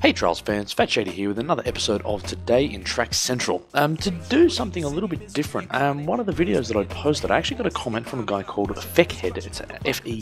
Hey Trials fans, Fekhed here with another episode of Today in Track Central. To do something a little bit different, one of the videos that I posted, I actually got a comment from a guy called Fekhed. It's F-E-K-H-E-D,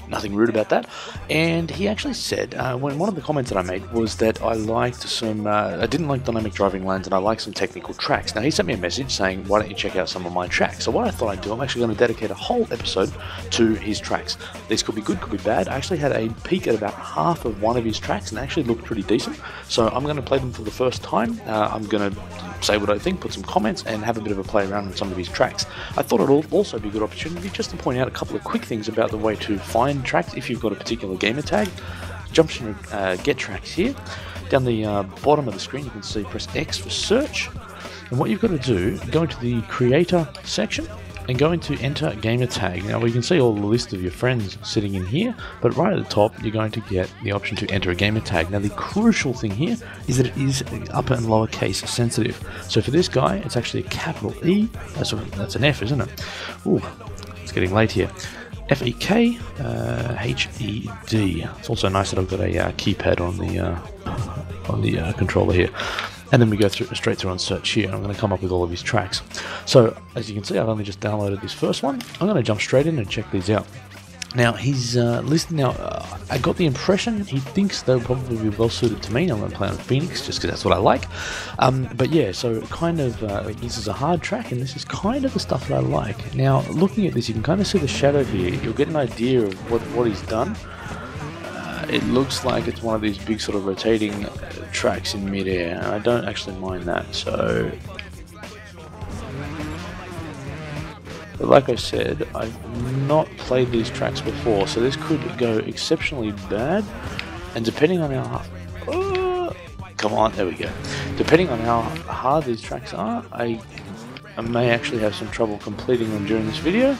nothing rude about that. And he actually said, when one of the comments that I made was that I liked I didn't like dynamic driving lanes and I like some technical tracks. Now he sent me a message saying, why don't you check out some of my tracks? So what I thought I'd do, I'm actually going to dedicate a whole episode to his tracks. These could be good, could be bad. I actually had a peek at about half of one of his tracks and they actually looked pretty decent. So I'm going to play them for the first time. I'm going to say what I think, put some comments, and have a bit of a play around on some of his tracks. I thought it'd also be a good opportunity just to point out a couple of quick things about the way to find tracks if you've got a particular gamer tag. Jump to get tracks here. Down the bottom of the screen you can see press X for search. And what you've got to do, go into the creator section and go into enter gamer tag. Now we can see all the list of your friends sitting in here, but right at the top you're going to get the option to enter a gamer tag. Now the crucial thing here is that it is upper and lower case sensitive. So for this guy it's actually a capital E, that's an F, isn't it? Ooh, it's getting late here. F-E-K-H-E-D. It's also nice that I've got a keypad on the controller here. And then we go straight through and search here, and I'm going to come up with all of his tracks. So, as you can see, I've only just downloaded this first one. I'm going to jump straight in and check these out. Now, he's listed now, I got the impression he thinks they'll probably be well suited to me. I'm going to play on Phoenix just because that's what I like. But yeah, so kind of, this is a hard track, and this is kind of the stuff that I like. Now, looking at this, you can kind of see the shadow here. You'll get an idea of what he's done. It looks like it's one of these big sort of rotating tracks in mid-air, and I don't actually mind that, so... But like I said, I've not played these tracks before, so this could go exceptionally bad, and depending on how... come on, there we go. Depending on how hard these tracks are, I may actually have some trouble completing them during this video.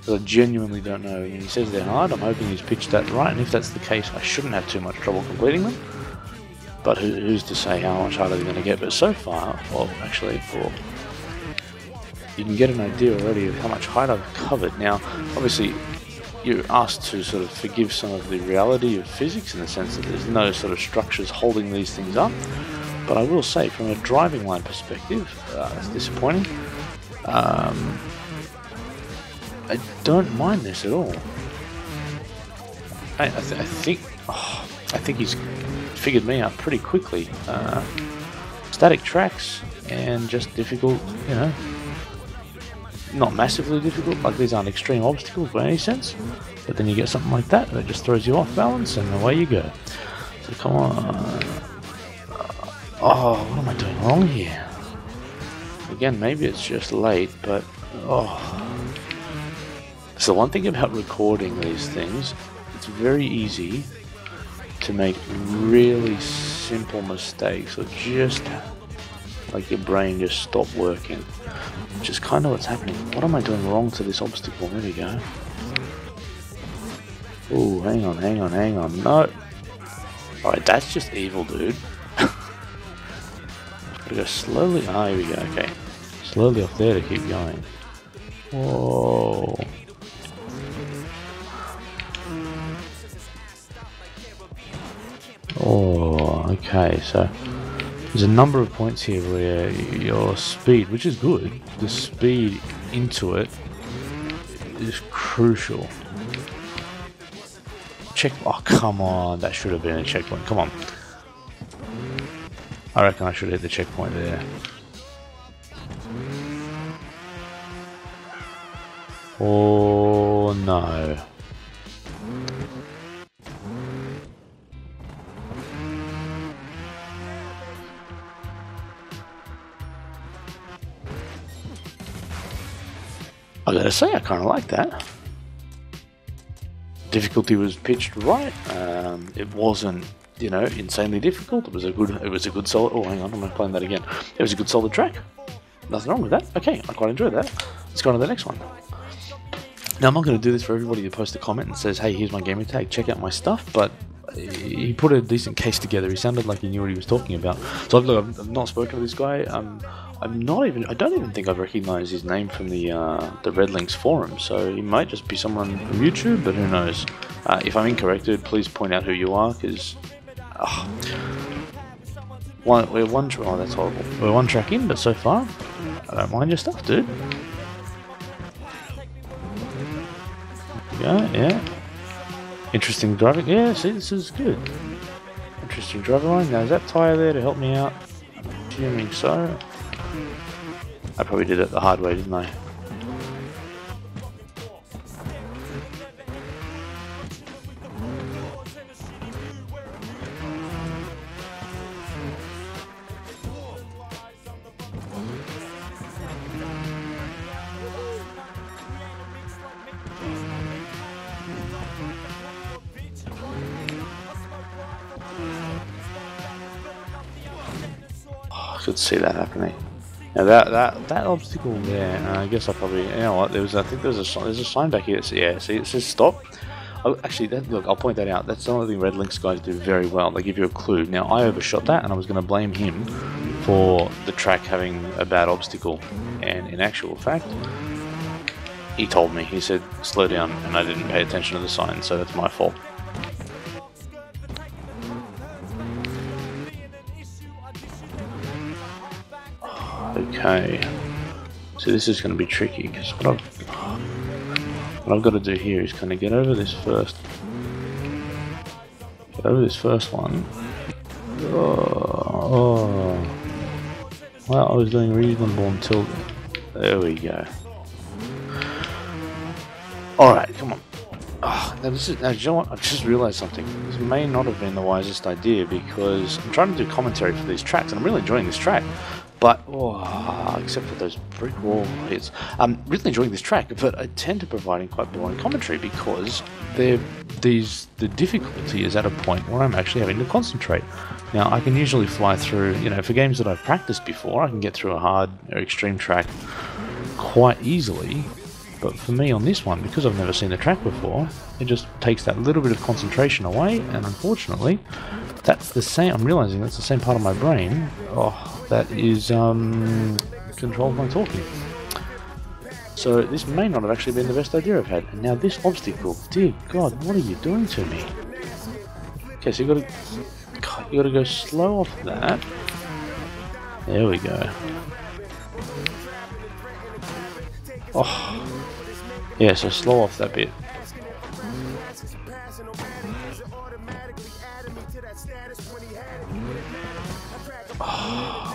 I genuinely don't know. When he says they're hard, I'm hoping he's pitched that right, and if that's the case, I shouldn't have too much trouble completing them. But who's to say how much harder they're going to get? But so far, well, actually, you can get an idea already of how much height I've covered. Now, obviously, you're asked to sort of forgive some of the reality of physics in the sense that there's no sort of structures holding these things up. But I will say, from a driving line perspective, it's disappointing. I don't mind this at all. I think he's figured me out pretty quickly. Static tracks and just difficult, you know, not massively difficult. Like these aren't extreme obstacles by any sense. But then you get something like that just throws you off balance, and away you go. So come on. Oh, what am I doing wrong here? Again, maybe it's just late, but So one thing about recording these things, it's very easy to make really simple mistakes, or just like your brain just stop working, which is kind of what's happening. What am I doing wrong to this obstacle? There we go. Oh, hang on, no. Alright, that's just evil, dude. Gotta go slowly. Ah, here we go, okay. Slowly off there to keep going. Whoa. Oh, okay, so there's a number of points here where your speed, which is good, the speed into it is crucial. Oh, come on, that should have been a checkpoint, come on. I reckon I should hit the checkpoint there. Oh, no. I gotta say, I kind of like that. Difficulty was pitched right. It wasn't, you know, insanely difficult. It was a good solid. Oh, hang on, I'm not playing that again. It was a good solid track. Nothing wrong with that. Okay, I quite enjoyed that. Let's go on to the next one. Now, I'm not going to do this for everybody who posts a comment and says, hey, here's my gamer tag, check out my stuff, but he put a decent case together. He sounded like he knew what he was talking about. So look, I've not spoken to this guy. I don't even think I've recognised his name from the Red Links forum. So he might just be someone from YouTube, but who knows? If I'm incorrected, please point out who you are, because oh, that's horrible. We're one track in, but so far, I don't mind your stuff, dude. Yeah. Interesting driving. Yeah, see, this is good. Interesting driving line. Now, is that tyre there to help me out? Assuming so. I probably did it the hard way, didn't I? I could see that happening. Now that obstacle there, I guess I probably, you know what, I think there's a sign back here. Yeah, see, it says stop. Oh, actually, look, I'll point that out. That's the only thing Red Links guys do very well. They give you a clue. Now, I overshot that, and I was going to blame him for the track having a bad obstacle. And in actual fact, he told me. He said, slow down, and I didn't pay attention to the sign, so that's my fault. Okay, so this is going to be tricky, because what I've got to do here is kind of get over this first one. Oh. Well, I was doing reasonable until there we go. Alright, come on. Now do you know what? I've just realised something. This may not have been the wisest idea, because I'm trying to do commentary for these tracks, and I'm really enjoying this track. But, except for those brick wall hits, I'm really enjoying this track, but I tend to providing quite boring commentary, because the difficulty is at a point where I'm actually having to concentrate. Now, I can usually fly through, for games that I've practiced before, I can get through a hard or extreme track quite easily. But for me on this one, because I've never seen the track before, it just takes that little bit of concentration away, and unfortunately, that's the same. I'm realizing that's the same part of my brain. That is controlled my talking. So this may not have actually been the best idea I've had. And now this obstacle, dear God, what are you doing to me? Okay, so you gotta go slow off that. There we go. Yeah, so slow off that bit.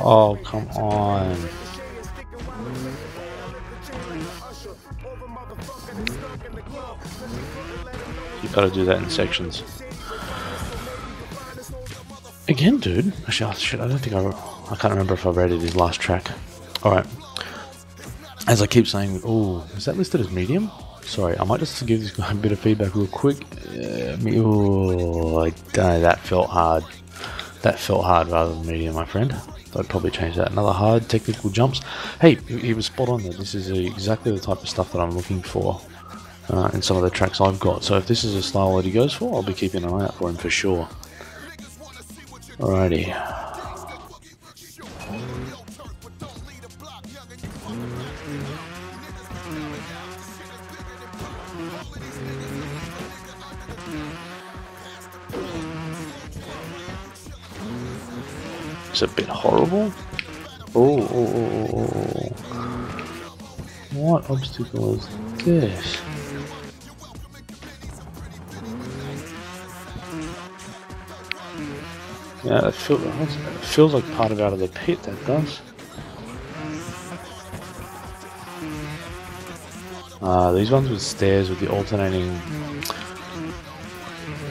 Oh, come on. You gotta do that in sections. Again, dude. Actually, shit, I don't think I can't remember if I rated his last track. Alright. As I keep saying, is that listed as medium? Sorry, I might just give this guy a bit of feedback real quick. That felt hard. That felt hard rather than medium, my friend. I'd probably change that. Another hard technical jumps. Hey, he was spot on there. This is exactly the type of stuff that I'm looking for in some of the tracks I've got. So if this is a style that he goes for, I'll be keeping an eye out for him for sure. Alrighty. It's a bit horrible. What obstacle is this? Yeah, it feels like part of out of the pit, that does. These ones with stairs with the alternating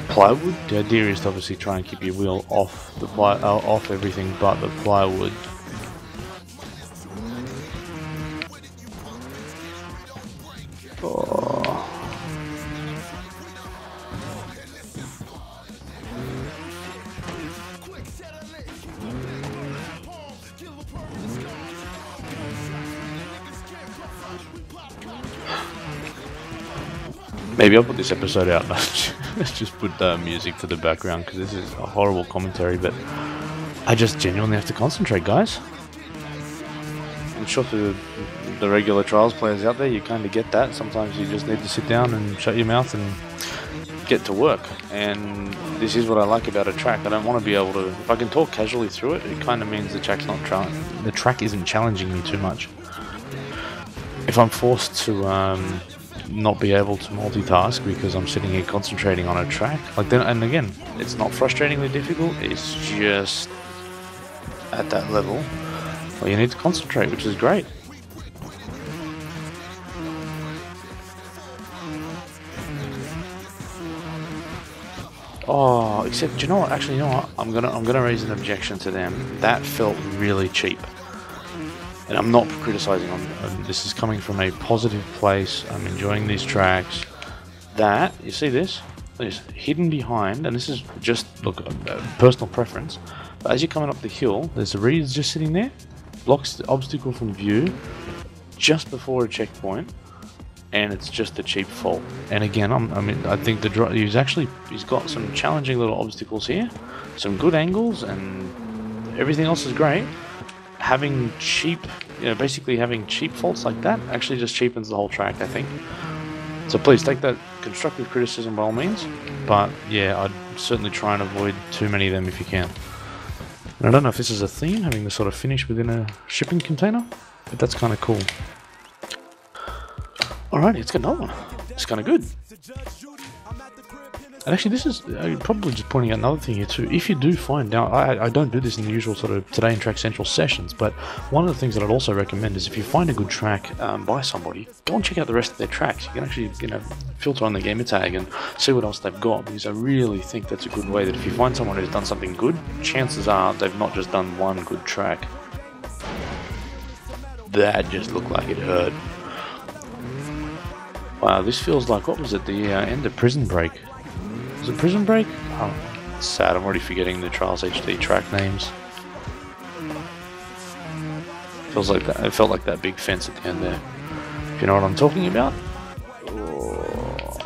plywood. The idea is to obviously try and keep your wheel off the off everything but the plywood. Maybe I'll put this episode out. Let's just put music to the background because this is a horrible commentary, but I just genuinely have to concentrate, guys. I'm sure for the regular Trials players out there, you kind of get that. Sometimes you just need to sit down and shut your mouth and get to work. And this is what I like about a track. I don't want to be able to, if I can talk casually through it, it kind of means the track isn't challenging me too much. If I'm forced to not be able to multitask because I'm sitting here concentrating on a track, like then, and again, it's not frustratingly difficult, it's just at that level, well, you need to concentrate, which is great. Oh, except, do you know what? Actually, you know what? I'm gonna raise an objection to them. That felt really cheap, and I'm not criticizing on. This is coming from a positive place. I'm enjoying these tracks. That you see this is hidden behind, and this is just look personal preference. But as you're coming up the hill, there's a reeds just sitting there, blocks the obstacle from view, just before a checkpoint. And it's just a cheap fault. And again, I think he's got some challenging little obstacles here, some good angles, and everything else is great. Having cheap, basically having cheap faults like that actually just cheapens the whole track, I think. So please take that constructive criticism by all means. But yeah, I'd certainly try and avoid too many of them if you can. And I don't know if this is a theme, having the sort of finish within a shipping container, but that's kind of cool. Alrighty, let's get another one. It's kind of good. And actually, this is probably just pointing out another thing here too. If you do find, now I don't do this in the usual sort of Today in Track Central sessions, but one of the things that I'd also recommend is if you find a good track by somebody, go and check out the rest of their tracks. You can actually, filter on the gamer tag and see what else they've got, because I really think that's a good way that if you find someone who's done something good, chances are they've not just done one good track. That just looked like it hurt. Wow, this feels like, what was it, the end of Prison Break? Was it Prison Break? Oh, it's sad, I'm already forgetting the Trials HD track names. Feels like that, it felt like that big fence at the end there. If you know what I'm talking about? Oh.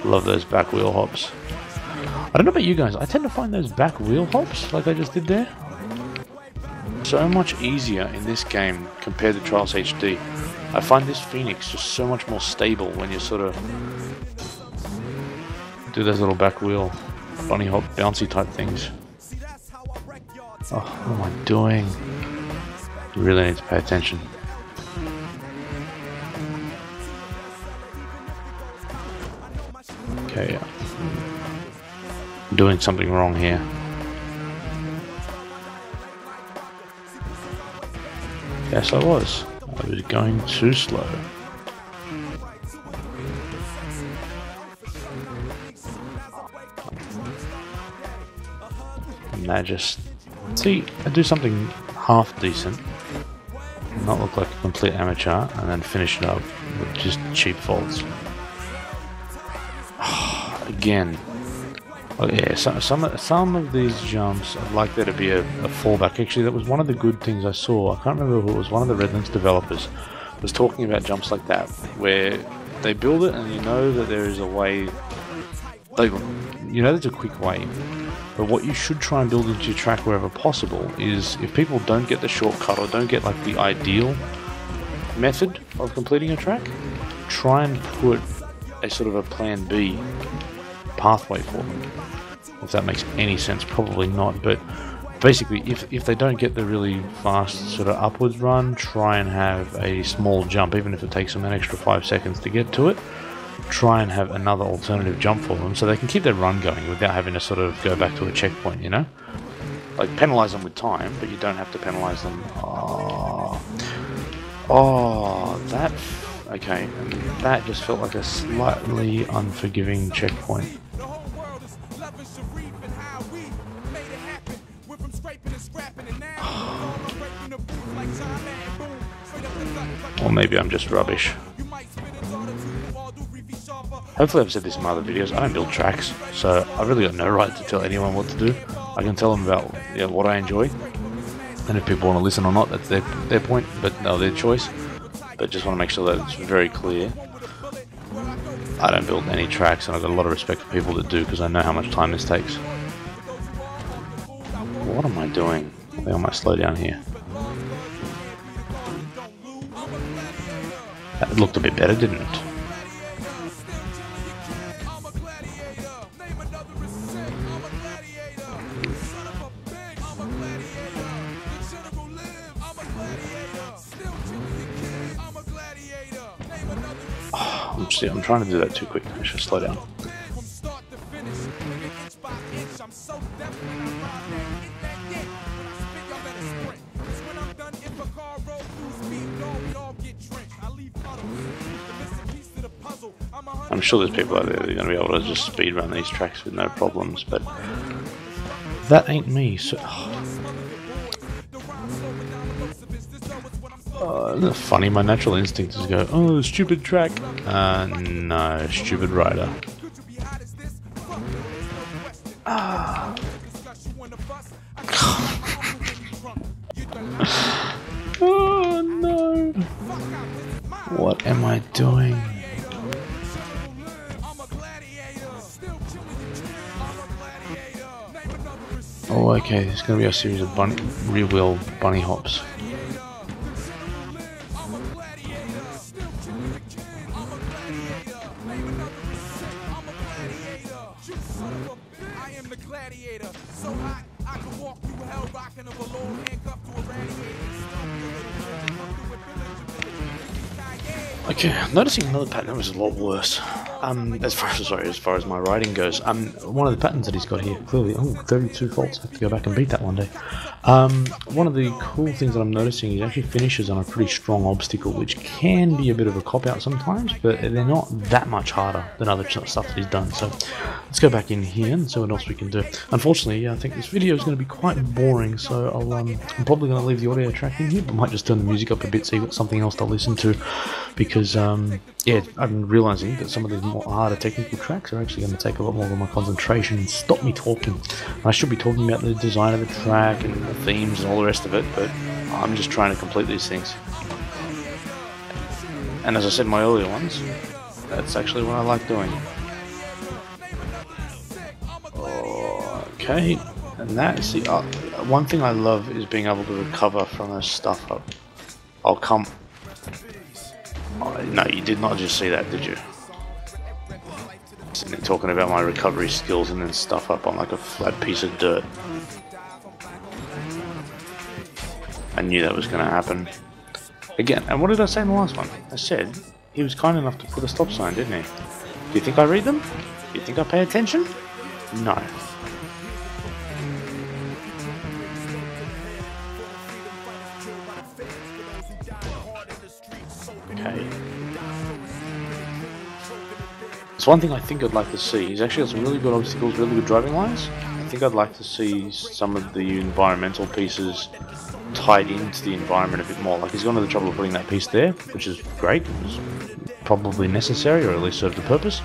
Love those back wheel hops. I don't know about you guys, I tend to find those back wheel hops, like I just did there, so much easier in this game compared to Trials HD. I find this Phoenix just so much more stable when you sort of do those little back wheel bunny hop bouncy type things. Oh, what am I doing? You really need to pay attention. Okay, yeah. I'm doing something wrong here. Yes, I was. I was going too slow. And I just... See, I do something half decent, not look like a complete amateur, and then finish it up with just cheap faults. Again. Oh yeah, some of these jumps, I'd like there to be a fallback. Actually, that was one of the good things I saw. I can't remember who it was. One of the Redlands developers was talking about jumps like that, where they build it and you know that there is a way, you know there's a quick way. But what you should try and build into your track wherever possible is, if people don't get the shortcut or don't get like the ideal method of completing a track, try and put a sort of a plan B pathway for them. If that makes any sense, probably not, but basically if they don't get the really fast sort of upwards run, try and have a small jump, even if it takes them an extra 5 seconds to get to it. Try and have another alternative jump for them so they can keep their run going without having to sort of go back to a checkpoint, you know? Like, penalise them with time, but you don't have to penalise them. Oh, that... Okay, and that just felt like a slightly unforgiving checkpoint. Or maybe I'm just rubbish. Hopefully I've said this in my other videos, I don't build tracks, so I've really got no right to tell anyone what to do. I can tell them about what I enjoy, and if people want to listen or not, that's their point, but no, their choice. But just want to make sure that it's very clear. I don't build any tracks, and I've got a lot of respect for people that do because I know how much time this takes. What am I doing? I think I might slow down here. That looked a bit better, didn't it? I'm trying to do that too quick. I should slow down. I'm sure there's people out there that are going to be able to just speed run these tracks with no problems, but that ain't me. So, isn't it funny? My natural instinct is to go, oh, stupid track. No, stupid rider. Oh no! What am I doing? Oh, okay. There's going to be a series of rear wheel bunny hops. Okay, I'm noticing another pattern which is a lot worse. As far as my writing goes, one of the patterns that he's got here, clearly, 32 faults. I have to go back and beat that one day. One of the cool things that I'm noticing is actually finishes on a pretty strong obstacle, which can be a bit of a cop out sometimes, but they're not that much harder than other stuff that he's done. So let's go back in here and see what else we can do. Unfortunately, I think this video is going to be quite boring, so I'm probably going to leave the audio track in here, but might just turn the music up a bit so you've got something else to listen to, because yeah, I'm realizing that some of the more harder technical tracks are actually going to take a lot more of my concentration and stop me talking. I should be talking about the design of the track and the themes and all the rest of it, but I'm just trying to complete these things. And as I said in my earlier ones, that's actually what I like doing. Okay, and that is the one thing I love is being able to recover from this stuff up. I'll come. Oh, no, you did not just see that, did you? Sitting there talking about my recovery skills and then stuff up on like a flat piece of dirt. I knew that was going to happen. Again, and what did I say in the last one? I said he was kind enough to put a stop sign, didn't he? Do you think I read them? Do you think I pay attention? No. Okay. It's one thing I think I'd like to see. He's actually got some really good obstacles, really good driving lines. I think I'd like to see some of the environmental pieces tied into the environment a bit more. Like, he's gone to the trouble of putting that piece there, which is great. It was probably necessary, or at least served a purpose.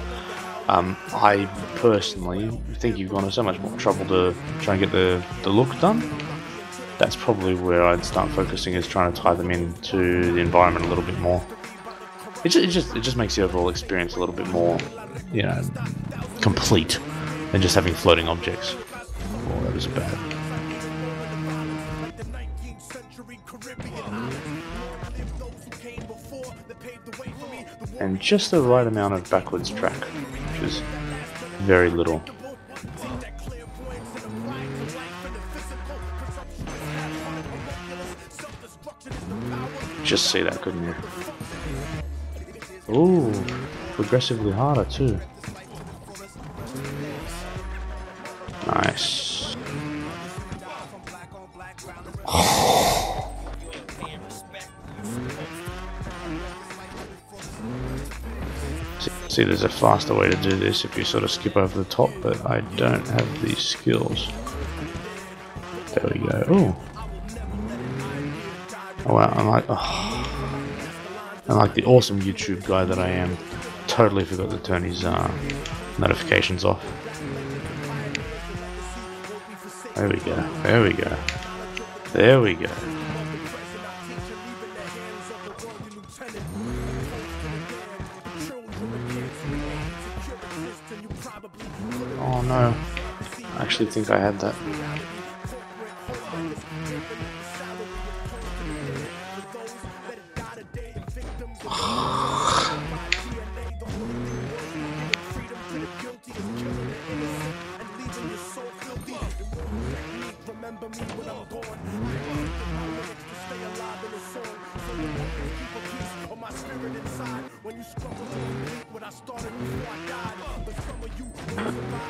I personally think you've gone to so much more trouble to try and get the look done. That's probably where I'd start focusing, is trying to tie them into the environment a little bit more. It just makes the overall experience a little bit more, you know, complete than just having floating objects. Oh, that was bad. And just the right amount of backwards track, which is very little. Just see that, couldn't you? Ooh, progressively harder too. Nice. See, there's a faster way to do this if you sort of skip over the top, but I don't have these skills. There we go. Ooh. Oh wow, I'm like the awesome YouTube guy that I am. Totally forgot to turn his notifications off. There we go, there we go, there we go. no. I actually think I had that.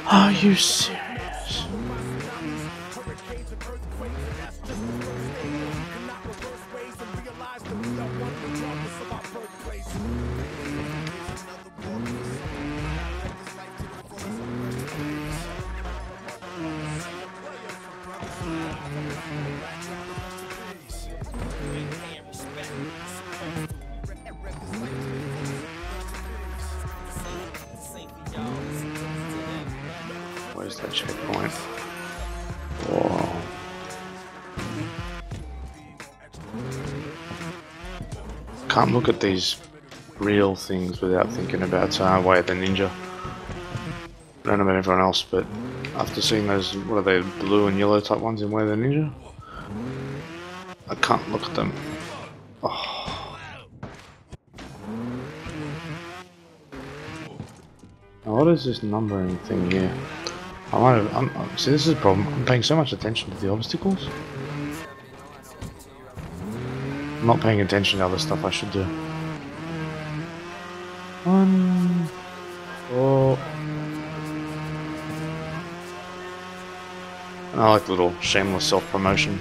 Are you serious? Where's that checkpoint? Whoa. Can't look at these real things without thinking about Way of the Ninja. I don't know about everyone else, but after seeing those, what are they, blue and yellow type ones in Way of the Ninja? I can't look at them. Oh. Now what is this numbering thing here? I might have, see, this is a problem. I'm paying so much attention to the obstacles. I'm not paying attention to other stuff I should do. 1, 4. I like the little shameless self-promotion.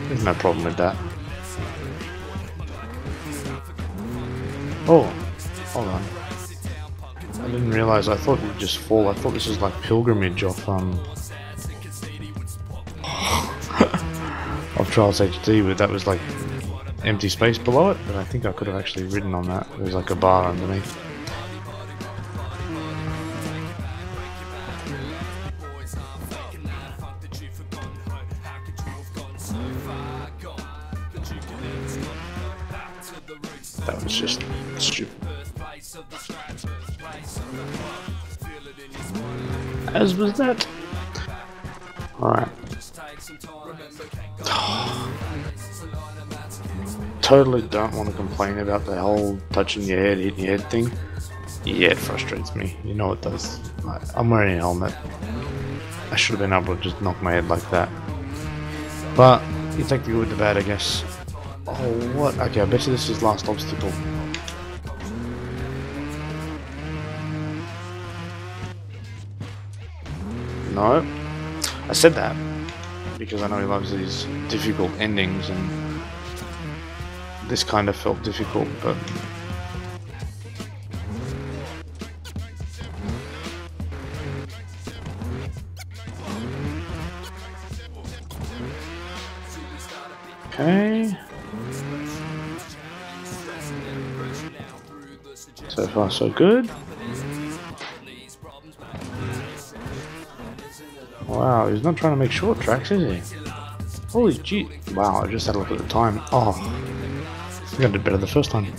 There's no problem with that. Oh, hold on. I didn't realise, I thought you'd just fall. I thought this was like Pilgrimage off of Trials HD, but that was like empty space below it, but I think I could have actually ridden on that. There's like a bar underneath. That was just stupid. As was that. Alright. Totally don't want to complain about the whole touching your head, hitting your head thing. Yeah, it frustrates me. You know it does. I'm wearing a helmet. I should have been able to just knock my head like that. But you take the good with the bad, I guess. Oh, what? Okay, I bet you this is last obstacle. No. I said that because I know he loves these difficult endings, and this kind of felt difficult, but... Okay. So far so good. Wow, he's not trying to make short tracks, is he? Holy gee. Wow, I just had a look at the time. Oh, I think I did better the first time.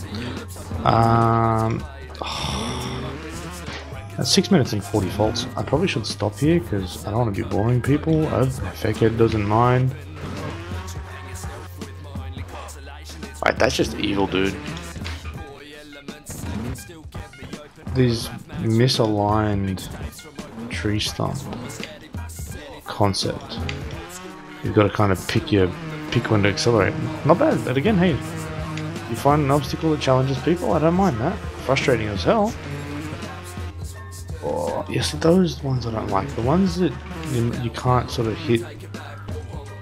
That's 6 minutes and 40 faults. I probably should stop here because I don't want to be boring people. Fekhed doesn't mind. Right, that's just evil, dude. These misaligned tree stump concept. You've got to kind of pick when to accelerate. Not bad, but again, hey, you find an obstacle that challenges people, I don't mind that. Frustrating as hell. Oh, yes, those ones I don't like. The ones that you can't sort of hit,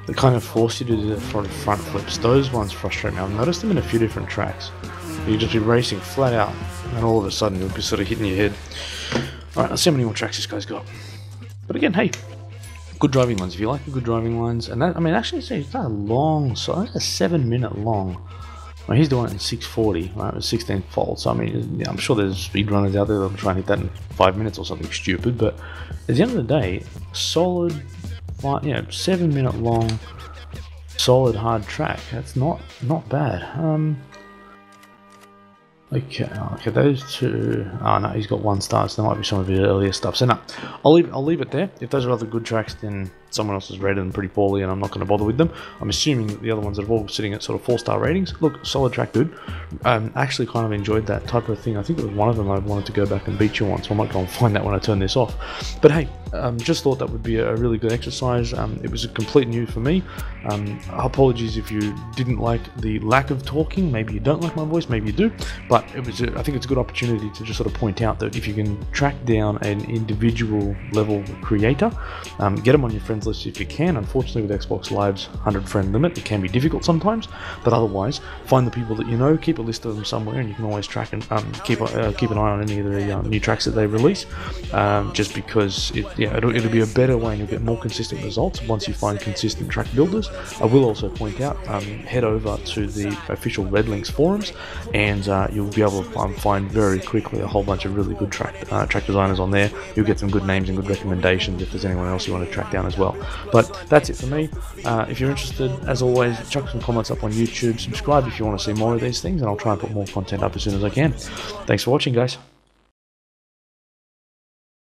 that kind of force you to do the front flips. Those ones frustrate me. I've noticed them in a few different tracks. You just be racing flat out, and all of a sudden you'll be sort of hitting your head. Alright, let's see how many more tracks this guy's got. But again, hey, good driving lines. If you like the good driving lines, and that, I mean, actually, it's not a long, so it's a 7-minute long. Well, he's doing it in 640, right, with 16 faults. I mean, yeah, I'm sure there's speedrunners out there that'll try and hit that in 5 minutes or something stupid, but at the end of the day, solid, 7-minute long, solid hard track. That's not bad. Okay, those two. Oh no, he's got 1 star, so there might be some of his earlier stuff. So no, I'll leave it there. If those are other good tracks, then someone else has rated them pretty poorly, and I'm not going to bother with them. I'm assuming that the other ones are all sitting at sort of 4-star ratings. Look, solid track, dude. Actually, kind of enjoyed that type of thing. I think it was one of them I wanted to go back and beat you on, so I might go and find that when I turn this off. But hey, just thought that would be a really good exercise. It was a complete new for me. Apologies if you didn't like the lack of talking. Maybe you don't like my voice, maybe you do. But I think it's a good opportunity to just sort of point out that if you can track down an individual level creator, get them on your friends list if you can. Unfortunately, with Xbox Live's 100 friend limit, it can be difficult sometimes. But otherwise, find the people that you know, keep a list of them somewhere, and you can always track and keep an eye on any of the new tracks that they release. Just because it'll be a better way, and you'll get more consistent results once you find consistent track builders. I will also point out, head over to the official Red Links forums, and you'll be able to find very quickly a whole bunch of really good track designers on there. You'll get some good names and good recommendations if there's anyone else you want to track down as well. But that's it for me. If you're interested, as always, chuck some comments up on YouTube, subscribe if you want to see more of these things, and I'll try and put more content up as soon as I can. Thanks for watching, guys.